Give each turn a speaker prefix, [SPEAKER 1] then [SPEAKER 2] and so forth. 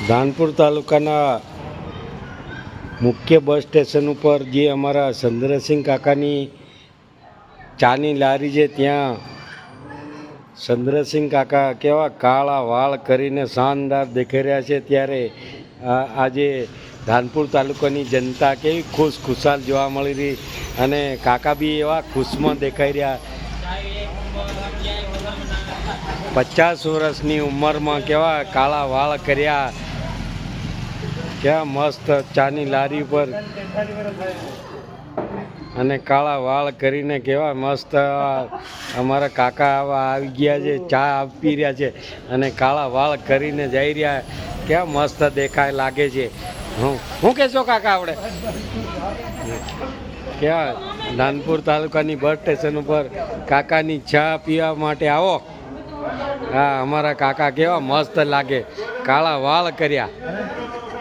[SPEAKER 1] ધાનપુર તાલુકાના મુખ્ય bus station ઉપર જે અમારા ચંદ્રસિંહ કાકાની ચાની લારી છે, ત્યાં ચંદ્રસિંહ કાકા કેવા કાળા વાળ કરીને શાનદાર દેખાઈ રહ્યા છે. ત્યારે આજે ધાનપુર તાલુકાની જનતા કેવી ખુશાલ જોવા મળી રહી અને કાકા બી એવા ખુશમાં દેખાઈ રહ્યા. 50 વર્ષની ઉંમરમાં કેવા કાળા વાળ કર્યા, કેવા મસ્ત ચાની લારી પર અને કાળા વાળ કરીને કેવા મસ્ત અમારા કાકા આવી ગયા છે, ચા આપી રહ્યા છે અને કાળા વાળ કરીને જઈ રહ્યા. કેવા મસ્ત દેખાય લાગે છે. હું કહેશો કાકા આપણે કેવા ધાનપુર તાલુકાની બસ સ્ટેશન ઉપર કાકાની ચા પીવા માટે આવો. હા, અમારા કાકા કેવા મસ્ત લાગે, કાળા વાળ કર્યા.